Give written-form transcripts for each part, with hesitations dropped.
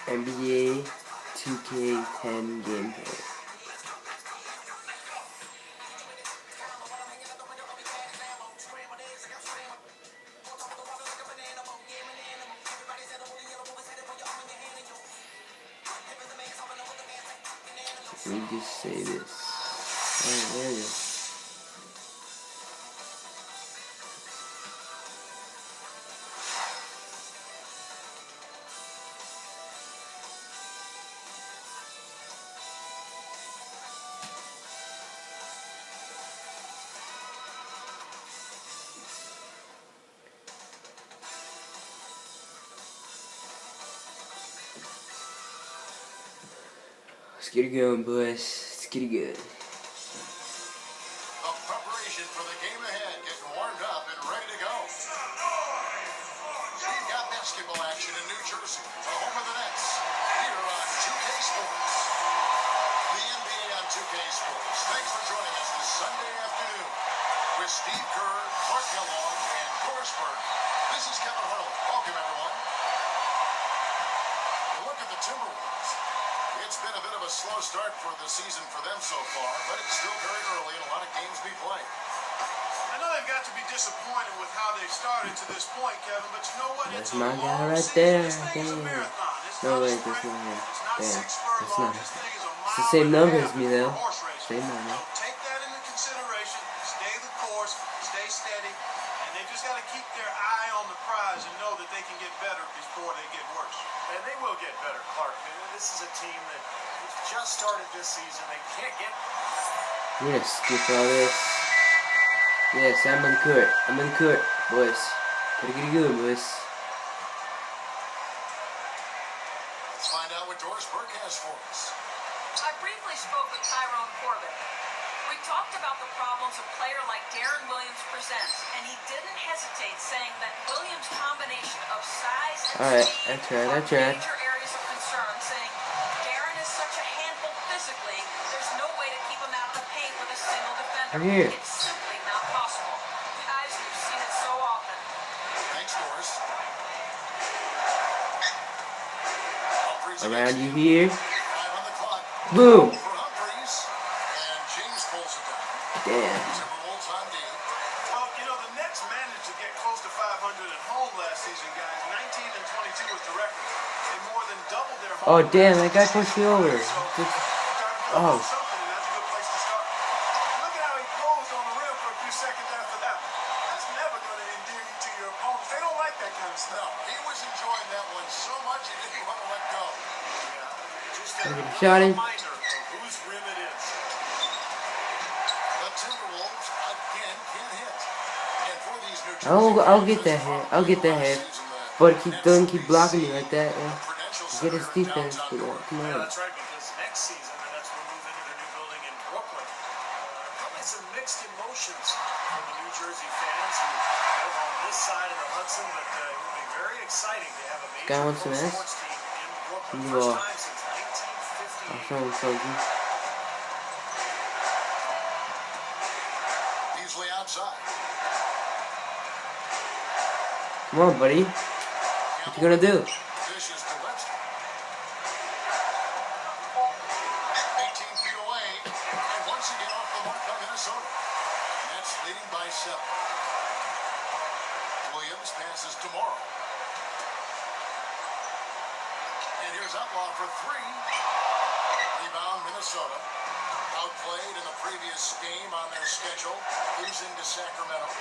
NBA 2K10 gameplay. Let me just say this. Oh, there you go. Let's get it going, boys. Let's get it good. The preparation for the game ahead, getting warmed up and ready to go. We've got basketball action in New Jersey, the home of the Nets, here on 2K Sports. The NBA on 2K Sports. Thanks for joining us this Sunday afternoon with Steve Kerr, Clark Kellogg, and Doris Burke. This is Kevin Harlan. Welcome, everyone. Look at the Timberwolves. It's been a bit of a slow start for the season for them so far, but it's still very early and a lot of games to be played. I know they've got to be disappointed with how they've started to this point, Kevin, but you know what? That's It's a my guy long right season. there. This thing is a Damn. marathon. It's No, not a wait, sprint. that's not him. It's not Damn, 6 furlongs. that's not him. This thing is a It's the mile same and a number half as me, for though. a horse race. Same number. So take that into consideration. Stay the course. Stay steady. And they just got to keep their eye on the prize and know that they can get better before they get worse. And they will get better, Clark. This is a team that just started this season. They can't get... I'm gonna skip all this. Yes, I'm in the court. I'm in the court, boys. Gotta get it good, boys. Let's find out what Doris Burke has for us. I briefly spoke with Tyrone Corbett. We talked about the problems a player like Deron Williams presents, and he didn't hesitate saying that Williams' combination of size and Alright, speed that's right, are that's right. major areas of concern, saying Deron is such a handful physically, there's no way to keep him out of the paint with a single defender. I'm here. It's simply not possible. Guys, we've seen it so often. Thanks, Doris. Around you here. 5 on the clock. Boom. For Humphries, and James pulls it down. Damn. Timberwolves on D. Well, you know, the Nets managed to get close to 500 at home last season, guys. 19 and 22 was the record. They more than doubled their home. Oh, damn, that guy pushed me over. Oh. Something, and that's a good place to start. Look at how he closed on the rim for a few seconds after that. That's never going to endear you to your opponents. They don't like that kind of No, stuff. he was enjoying that one so much he didn't want to let go. Just Look at a him shouting. reminder of whose rim it is. The Timberwolves again can hit. And for these New Jersey I'll get Nets, that hit. I'll get that hit. But don't keep blocking me like that. Get his defense. Come Yeah, on. that's right, because next season the Nets will move into their new building in Brooklyn. Probably some mixed emotions from the New Jersey fans who live on this side of the Hudson, but it will be very exciting to have a Guy major wants some ass? sports team in Brooklyn. You First are. time since I'll 1958. show him something. Beasley outside. Come on, buddy. What you gonna do? Dishes to Webster. 18 feet away. And once again off the mark of Minnesota. Nets leading by 7. Williams passes to Morrow. And here's Outlaw for 3. Rebound Minnesota. Outplayed in the previous game on their schedule. Losing to Sacramento.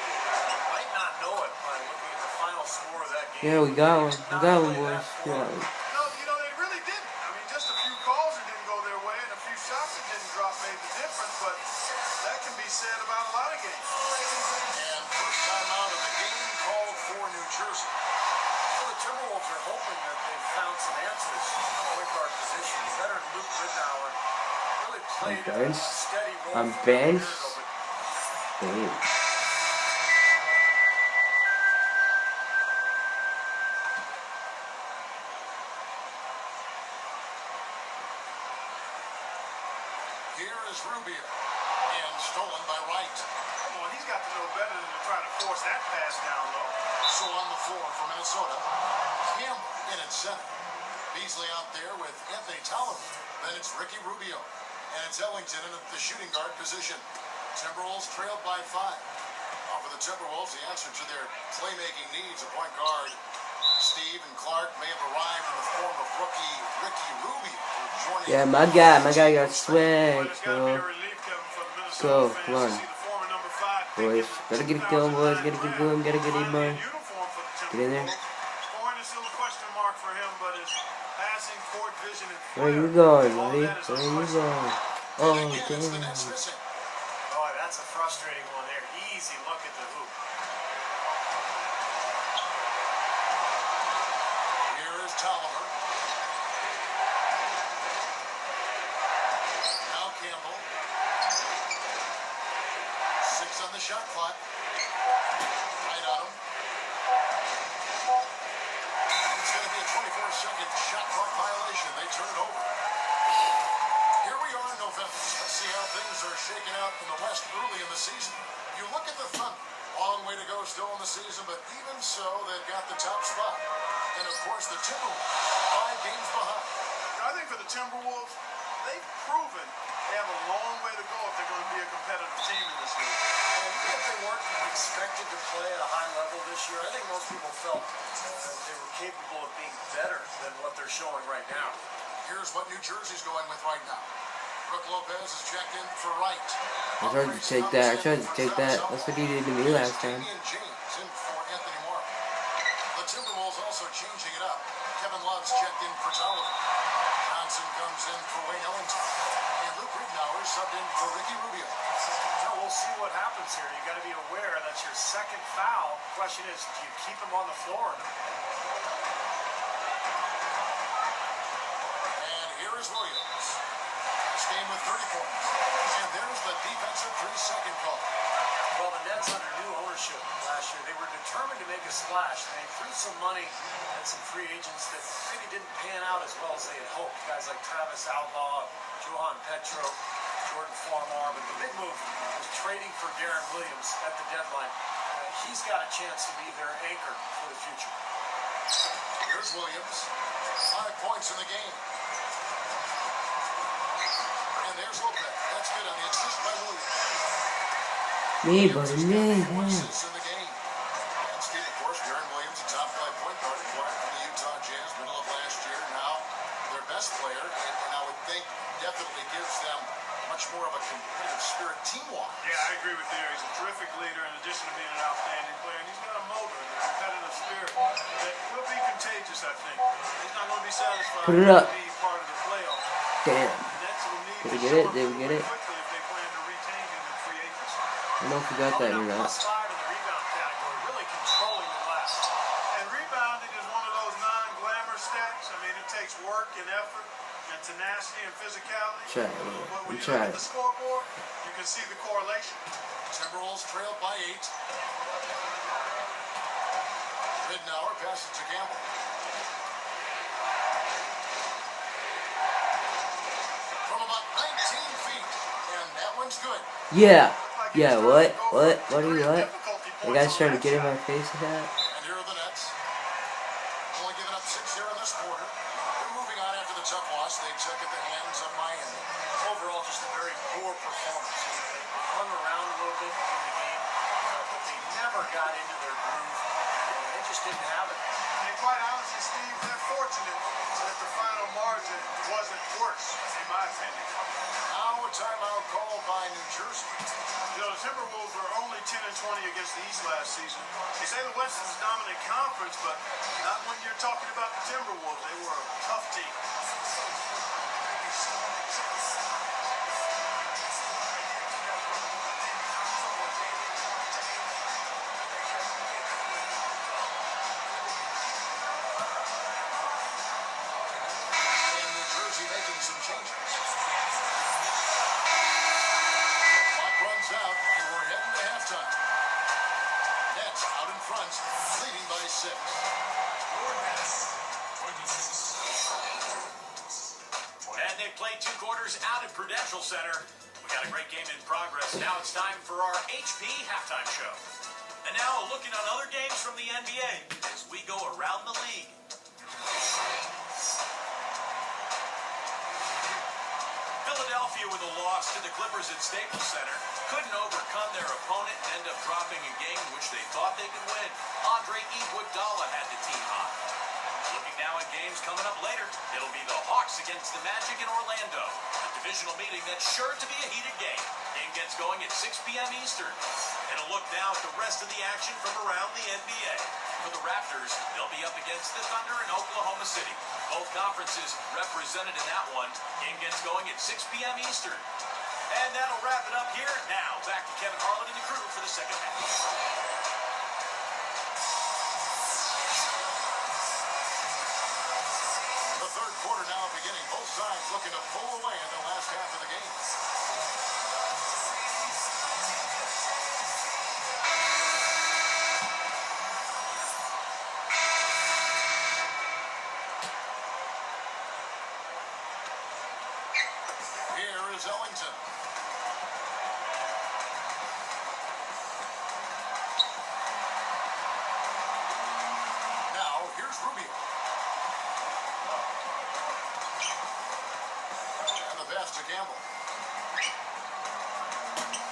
Might not know it by looking at the final score of that game. Yeah, we got one. We got one, boys. We got one. No, you know, they really didn't. I mean, just a few calls that didn't go their way and a few shots that didn't drop made the difference, but that can be said about a lot of games. And first time out of the game called for New Jersey. Well, the Timberwolves are hoping that they've found some answers in the point guard position. Veteran Luke Ridnour really played a bench. steady role I'm for them a year bench. ago, but Damn. Here is Rubio. And stolen by Wright. Come on, he's got to know better than to try to force that pass down low. So on the floor for Minnesota. Campbell in at center. Beasley out there with Anthony Tolliver. Then it's Ricky Rubio. And it's Ellington in the shooting guard position. Timberwolves trailed by 5. For the Timberwolves, the answer to their playmaking needs, a point guard, Steve and Clark, may have arrived in the form of rookie Ricky Rubio. Yeah, my guy got swag. Well, So, come on. Boys, gotta get it going, boys. Gotta get it going. Gotta get it, man. Get in there. Scoring is still a question mark for him, but his passing, court vision, and Where you flair, going, all buddy? that is Where a you plus. going? Oh, damn. Boy, that's a frustrating one there. Easy look at the hoop. Here is Tolliver. Now Campbell. 6 on the shot clock. Right on him. It's going to be a 24-second shot clock violation. They turn it over. Here we are in November. Let's see how things are shaking out in the West early in the season. You look at the Thunder. Long way to go still in the season, but even so, they've got the top spot. And of course, the Timberwolves, 5 games behind. I think for the Timberwolves, they've proven they have a long way to go if they're going to be a competitive team in this league. And even if they weren't expected to play at a high level this year, I think most people felt they were capable of being better than what they're showing right now. Here's what New Jersey's going with right now. Brook Lopez is checked in for Wright. I tried to take that. I tried to take that. That's what he did to me last time. Damian James in for Anthony Morrow. The Timberwolves also changing it up. Kevin Love's checked in for Tolliver. Johnson comes in for Wayne Ellington. And Luke Ridnour subbed in for Ricky Rubio. So we'll see what happens here. You got to be aware that's your second foul. The question is, do you keep him on the floor? And here is Williams. This game with 30 points. And there's the defensive 3-second call. Well, the Nets under new ownership last year, they were determined to make a splash. They threw some money at some free agents that maybe didn't pan out as well as they had hoped. Guys like Travis Outlaw, Johan Petro, Jordan Farmar. But the big move was trading for Darren Williams at the deadline. He's got a chance to be their anchor for the future. Here's Williams. 5 points in the game. And there's Lopez. That's good on the assist by Williams. Me, buddy, me, man. Assists in the game. And Steve, of course, Darren Williams, a top 5 point guard acquired from the Utah Jazz middle of last year. Now their best player, and I would think definitely gives them much more of a competitive spirit team-wise. Yeah, I agree with you. He's a terrific leader in addition to being an outstanding player. And he's got a motor and a competitive spirit that will be contagious, I think. He's not going to be satisfied Put it with up. being part of the playoffs. Damn. The Nets will need Did to we get show it? Did we get it? quickly if they plan to retain him in free agency. I don't know if we got that or not. +5 in the rebound category, really controlling the glass. And rebounding is one of those non-glamour stats. I mean, it takes work and effort and tenacity and physicality. Try it, But when man. you Try look it. at the scoreboard, you can see the correlation. Timberwolves trailed by 8. Ridnour passes to Campbell. From about 19 feet, and that one's good. Yeah. Yeah, what? What? Buddy, what? You guys trying to get in my face with that? And here are the Nets. Only giving up 6 here in this quarter. They're moving on after the tough loss they took at the hands of Miami. Overall, just a very poor performance. They hung around a little bit in the game, but they never got into their groove. They just didn't have it. And quite honestly, Steve, they're fortunate that the final margin wasn't worse, in my opinion. Now a timeout called by New Jersey. You know, the Timberwolves were only 10-20 against the East last season. They say the West is a dominant conference, but not when you're talking about the Timberwolves. They were a tough team. And New Jersey making some changes. Clock runs out, and we're heading to halftime. Nets out in front, leading by 6. And they played 2 quarters out at Prudential Center. We got a great game in progress. Now it's time for our HP halftime show. And now looking on other games from the NBA as we go around the league. Philadelphia with a loss to the Clippers at Staples Center couldn't overcome their opponent and end up dropping a game in which they thought they could win. Andre Iguodala had the team hot. Looking now at games coming up later, it'll be the Hawks against the Magic in Orlando. A divisional meeting that's sure to be a heated game. Game gets going at 6 p.m. Eastern. And a look now at the rest of the action from around the NBA. For the Raptors, they'll be up against the Thunder in Oklahoma City. Both conferences represented in that one. Game gets going at 6 p.m. Eastern. And that'll wrap it up here. Now, back to Kevin Harlan and the crew for the second half. The third quarter now beginning. Both sides looking to pull away in the last half of the game. Here is Ellington. Now, here's Rubio. And the pass to Gamble.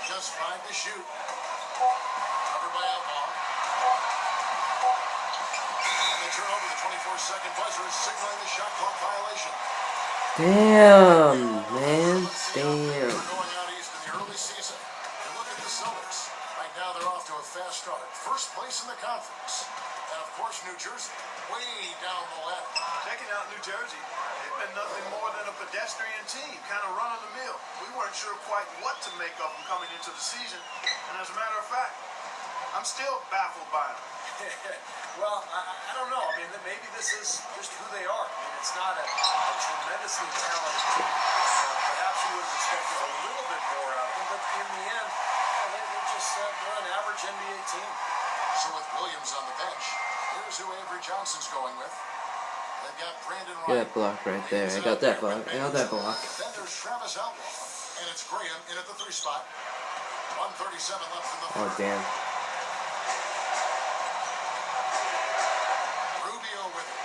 Just fine to shoot. Covered by Outlaw. And the turnover, the 24-second buzzer is signaling the shot clock violation. Damn, man. Damn. We're going out east in the early season. And look at the Celtics. Right now they're off to a fast start. First place in the conference. And of course, New Jersey, way down the ladder. Checking out New Jersey, they've been nothing more than a pedestrian team, kind of run of the mill. We weren't sure quite what to make of them coming into the season. And as a matter of fact, I'm still baffled by them. Well, I don't know. I mean, maybe this is just who they are. I mean, it's not a tremendously talented team. Perhaps you would have expected a little bit more out of them, but in the end, they're an average NBA team. So with Williams on the bench, here's who Avery Johnson's going with. They've got Brandon Get Wright. that block right there. I got that block. I got that block. Then there's Travis Outlaw, and it's Graham in at the 3 spot. 1:37 left in the third. Oh, damn. Rubio with it.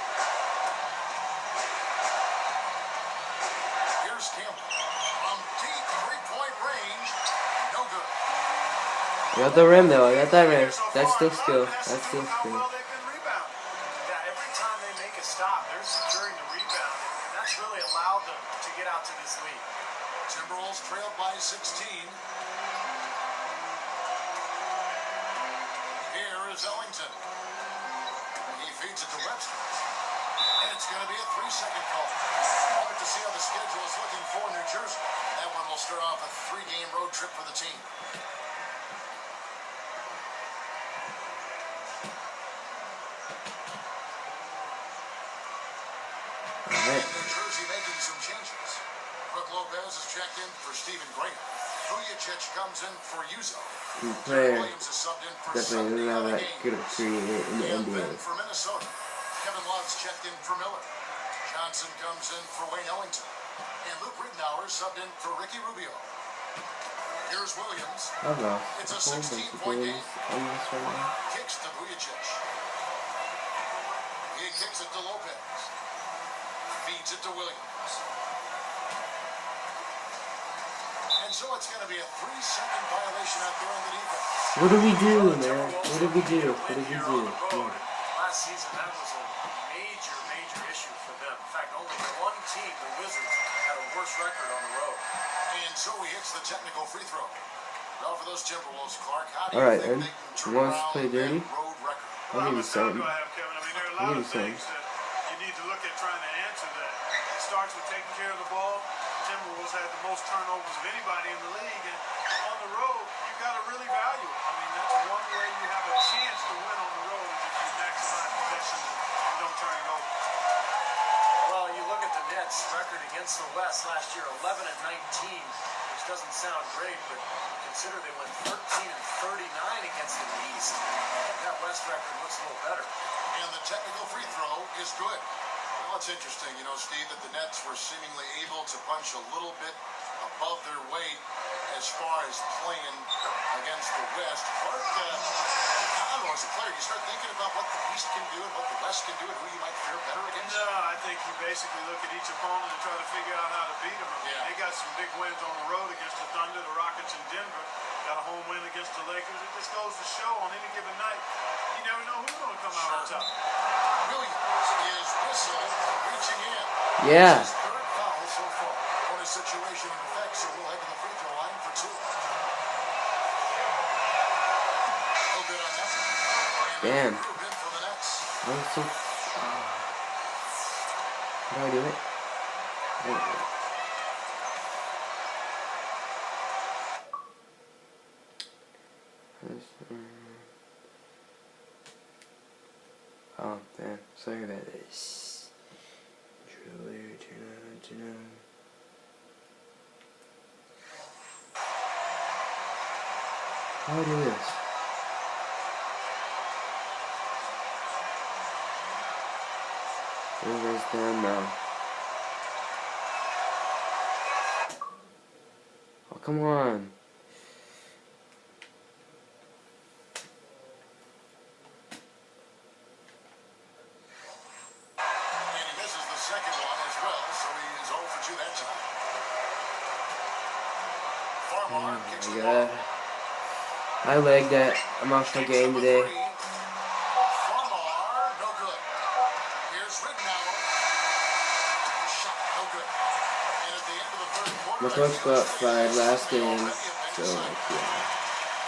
Here's Campbell. From deep three-point range. No good. I got the rim, though. I got that rim. That's still skill. That's still skill. Well, they've been rebounding. Yeah, every time they make a stop, they're securing the rebound, and that's really allowed them to get out to this lead. Timberwolves trailed by 16. Here is Ellington. He feeds it to Webster. And it's going to be a 3-second call. Moment to see how the schedule is looking for New Jersey. That one will start off a 3-game road trip for the team. Alright. New Jersey making some changes. Brook Lopez is checked in for Stephen Graham. Vujicic comes in for Uzo. Good player. Williams is subbed in for Definitely doesn't have Sunday that game. good of a career in the And NBA. Ben for Minnesota. Kevin Love's checked in for Miller. Johnson comes in for Wayne Ellington. And Luke Ridnour subbed in for Ricky Rubio. Here's Williams. I've lost It's a a whole bunch of 16-point games game. on this right now. Kicks to Vujicic. He kicks it to Lopez. Feeds it to Williams. And so it's going to be a 3-second violation out there on the defense. What did we do, man? What did we do? What did we do? Yeah. Last season, that was a major issue for them. In fact, only one team, the Wizards, had a worse record on the road. And so he hits the technical free throw. Well, for those Timberwolves, Clark, how do you Alright, think Ed. they can turn You want us to around play dirty? that road record? I'll give you How something. do I have, Kevin? I mean, there are a I'll lot give of you things something. that you need to look at trying to answer that. It starts with taking care of the ball. Timberwolves had the most turnovers of anybody in the league, and on the road, you've got to really value it. I mean, that's one way you have a chance to win on the road is if you maximize possession and don't turn it over. Well, you look at the Nets' record against the West last year, 11-19, which doesn't sound great, but consider they went 13-39 against the East. That West record looks a little better. And the technical free throw is good. Well, it's interesting, you know, Steve, that the Nets were seemingly able to punch a little bit above their weight as far as playing against the West. Clark, I don't know, as a player, you start thinking about what the East can do and what the West can do and who you might fare better against? No, I think you basically look at each opponent and try to figure out how to beat them. I mean, Yeah. they got some big wins on the road against the Thunder, the Rockets, and Denver. Got a home win against the Lakers. It just goes to show on any given night, you never know who's going to come out on top. Williams is whistled, reaching in. Yeah. His third foul so far. Bonus situation in effect, so we'll head to the free throw line for two. No good on that one. Damn. Improvement for the Nets. I was so. How do I do it? Oh, damn. Sorry about this. Turn on. How do I do this? Where's down now? Oh, come on. And he misses the second one as well, so he is 0 for 2 that time. Farmar kicks the ball. I legged that. I'm off my game today. Farmar, no good. Here's Rittenauer. Shot, no good. And at the end of the third quarter, My coach got fired last game, so yeah. like, yeah.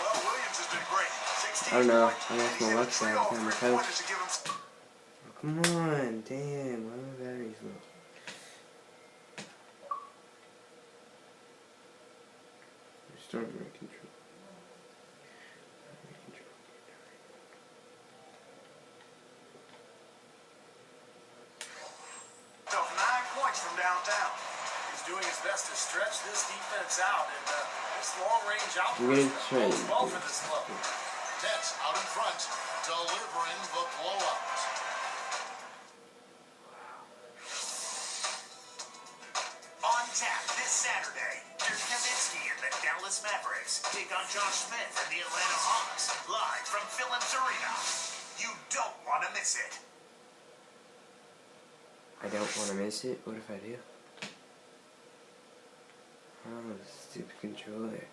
Well, Williams has been great. 16 I don't know. points. I lost my He hit luck three last all time. My three-pointers coach. to give him Oh, come on, damn. Why my battery's low? Restart my control. Tough 9 points from downtown. He's doing his best to stretch this defense out, and this long-range We're output gonna try goes well and for this club. Nets out in front, delivering the blowout. On tap this Saturday, Dirk Nowitzki and the Dallas Mavericks take on Josh Smith and the Atlanta Hawks, live from Phillips Arena. You don't want to miss it. I don't want to miss it. What if I do? Oh, stupid controller.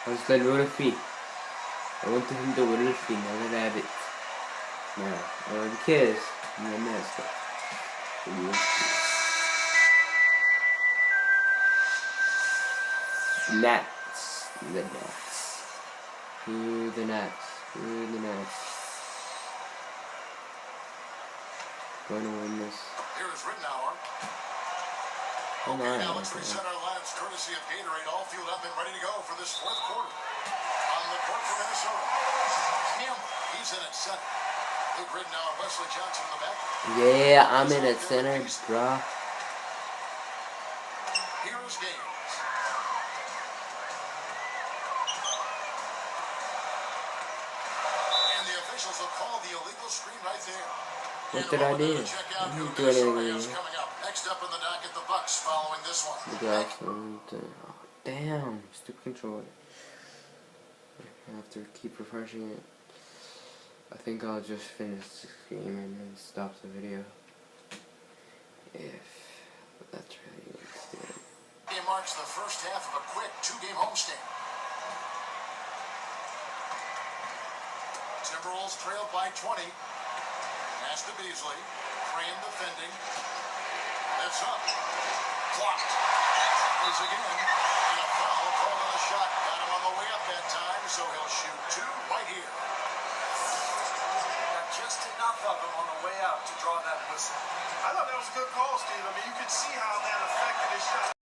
Hasta luego, Fi. I want to him to win Fi, now that I have it. Now, I want to kiss. My master. Nets. The Nets. Who the Nets? Who the Nets? Going to win this. Here's Rittenauer. Come Okay, on. now let's reset our lineups courtesy of Gatorade, all fueled up and ready to go for this fourth quarter. On the court for Minnesota, Cam, he's in at center. Luke Rittenauer, Wesley Johnson in the back. Yeah, I'm in at center, bruh. Here's Gaines. And the officials will call the illegal screen right there. What did I do? I didn't do anything. Coming up. Next up in the docket, the Bucks following this one. Oh, damn, stupid controller. I have to keep refreshing it. I think I'll just finish this game and then stop the video. If that's really what it's doing. It marks the first half of a quick 2-game homestand. Timberwolves trailed by 20. Pass to Beasley. Crane defending. That's up. Clocked. Tries again. And a foul called on the shot. Got him on the way up that time, so he'll shoot 2 right here. Got just enough of him on the way out to draw that whistle. I thought that was a good call, Steve. I mean, you could see how that affected his shot.